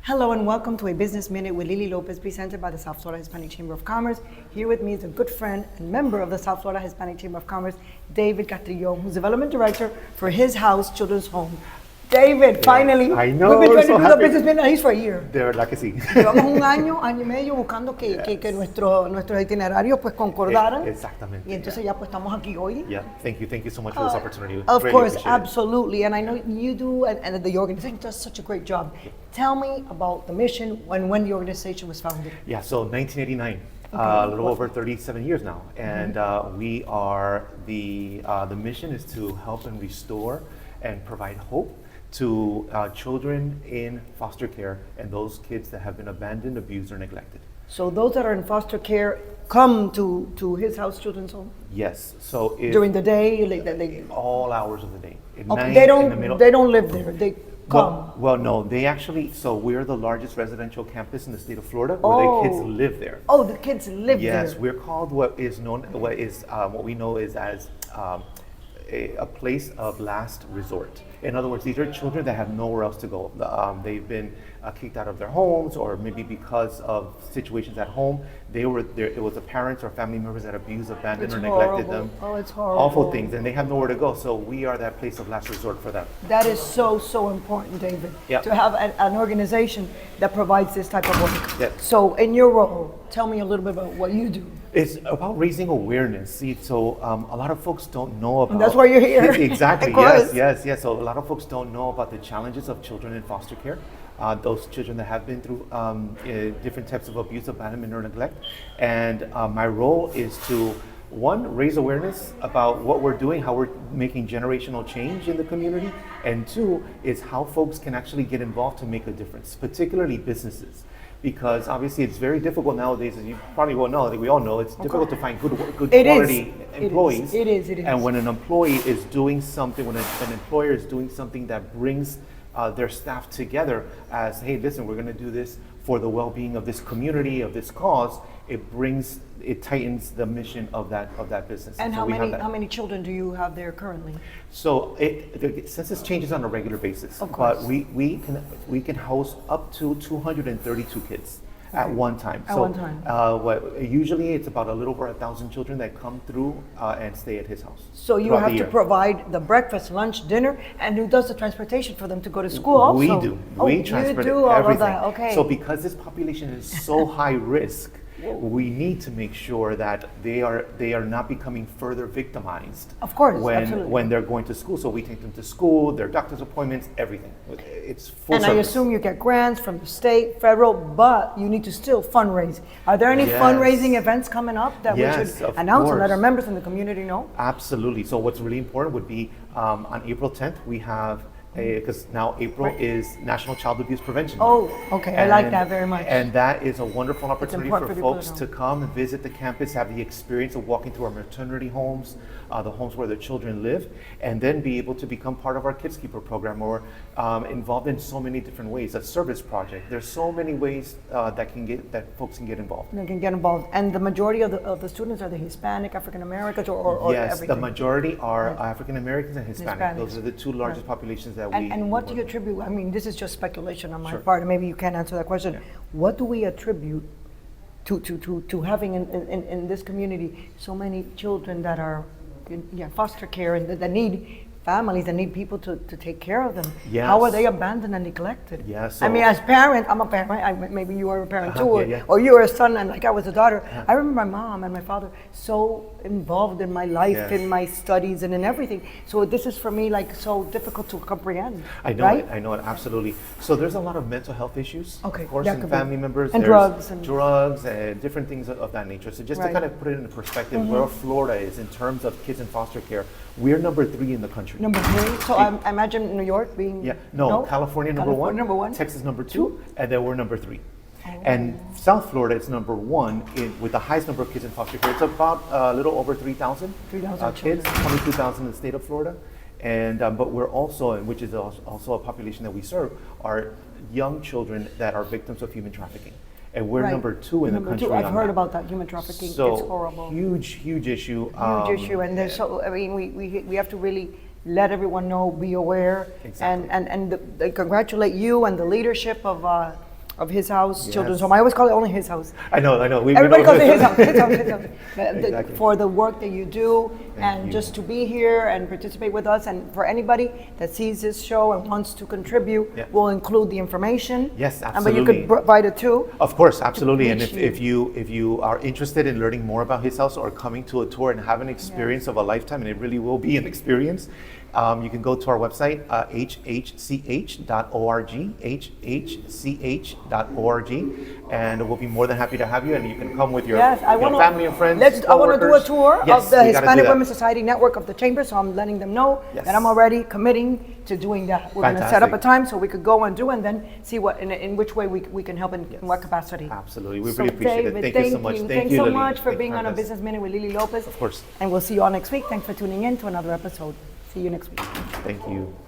Hello and welcome to a Business Minute with Lily Lopez, presented by the South Florida Hispanic Chamber of Commerce. Here with me is a good friend and member of the South Florida Hispanic Chamber of Commerce, David Castrillon, who's Development Director for His House Children's Home. David, finally. I know. We've been trying so to do the Business Minute at least for a year. De verdad que sí. Llevamos un año y medio buscando que nuestros itinerarios pues concordaran. Exactamente. Y entonces ya pues estamos aquí hoy. Yeah, thank you so much for this opportunity. Of Really course, appreciate it. absolutely. And I know you do, and the organization does such a great job. Tell me about the mission and when the organization was founded. Yeah, so 1989, a little over 37 years now. And we are, the mission is to help and restore and provide hope to children in foster care and those kids that have been abandoned, abused, or neglected. So those that are in foster care come to His House Children's Home? Yes, so during the day, they all hours of the day. At okay, night, they don't live there. They come. Well, no, they actually, so we're the largest residential campus in the state of Florida where the kids live there. Oh, the kids live there. Yes, we're called what we know is as a place of last resort. In other words, these are children that have nowhere else to go. They've been kicked out of their homes, or maybe because of situations at home, they were there. It was the parents or family members that abused, abandoned, or neglected them. Oh, it's horrible. Awful things, and they have nowhere to go. So we are that place of last resort for them. That is so important, David. Yep. To have an organization that provides this type of work. Yep. So, in your role, tell me a little bit about what you do. It's about raising awareness. See, so a lot of folks don't know about. And that's why you're here. Exactly. Of course. Yes. So a lot of folks don't know about the challenges of children in foster care. Those children that have been through different types of abuse, abandonment, or neglect. And my role is to, one, raise awareness about what we're doing, how we're making generational change in the community. And two, is how folks can actually get involved to make a difference, particularly businesses. Because obviously it's very difficult nowadays, as you probably will know, we all know, it's difficult to find good quality employees. It is. And when an employee is doing something, when an employer is doing something that brings their staff together as, hey, listen, we're going to do this for the well-being of this community, of this cause, it tightens the mission of that business. And so how many children do you have there currently? So the census changes on a regular basis, of course. but we can house up to 232 kids. Okay. At one time. Usually it's about a little over 1,000 children that come through and stay at His House. So you have to provide the breakfast, lunch, dinner, and who does the transportation for them to go to school also? We do. We transport everything. All of that. Okay. So because this population is so high risk, we need to make sure that they are not becoming further victimized. Of course, when they're going to school. So we take them to school, their doctor's appointments, everything. It's full service. I assume you get grants from the state, federal, but you need to still fundraise. Are there any fundraising events coming up that we should announce and let our members in the community know? Absolutely. So what's really important would be on April 10th, we have because now April is National Child Abuse Prevention Month. Oh, okay. I like that very much. And that is a wonderful opportunity for folks to come and visit the campus, have the experience of walking through our maternity homes, the homes where the children live, and then be able to become part of our Kids Keeper program or involved in so many different ways, a service project. There's so many ways that folks can get involved. They can get involved. And the majority of the students are the Hispanic, African Americans, or yes, everything? The majority are African Americans and Hispanic. Those are the two largest populations that And what do you attribute, I mean, this is just speculation on my part, and maybe you can't answer that question. Yeah. What do we attribute to having in this community so many children that are in foster care and that need families that need people to take care of them? Yes. How are they abandoned and neglected? Yes. I mean, as parent, I'm a parent, maybe you are a parent too, or you were a son and like I was a daughter. I remember my mom and my father so involved in my life, in my studies and in everything. So this is for me like so difficult to comprehend. I know right? it, I know it, absolutely. So there's a lot of mental health issues, of course, in family members. And drugs. And different things of that nature. So just to kind of put it into perspective, where Florida is in terms of kids in foster care, we're number 3 in the country. Number 3? So I imagine New York being... California number 1, Texas number 2, and then we're number 3. Oh. And South Florida is number 1 with the highest number of kids in foster care. It's about a little over 3,000 kids, 22,000 in the state of Florida. And but we're also, which is also a population that we serve, are young children that are victims of human trafficking. And we're number 2 in the country. I've heard about that, human trafficking. So it's horrible. Huge issue. Huge issue, and there's we have to really let everyone know, be aware, and congratulate you and the leadership of of his house, children's Yes. home. I always call it only his house. I know. Everybody calls it his house, his house, his house. Exactly. For the work that you do and you. just to be here and participate with us. And for anybody that sees this show and wants to contribute, Yeah. we'll include the information. Yes, But you absolutely. could provide it too. Of course, absolutely. And reach if you are interested in learning more about his house or coming to a tour and have an experience of a lifetime, and it really will be an experience, you can go to our website, hhch.org, hhch.org, and we'll be more than happy to have you. And you can come with your, Yes, I your want family and friends. I want to do a coworkers. tour Yes, of the we gotta do Hispanic that. Women's Society Network of the Chamber, so I'm letting them know Yes. that I'm already committing to doing that. We're going to set up a Fantastic. time so we could go and do, and then see what in which way we can help in what capacity. Absolutely. We So really appreciate David, it. Thank you so much. Thanks you, so Lily. much for Thank you being on having A us. Business Minute with Lily Lopez. Of course. And we'll see you all next week. Thanks for tuning in to another episode. See you next week. Thank you.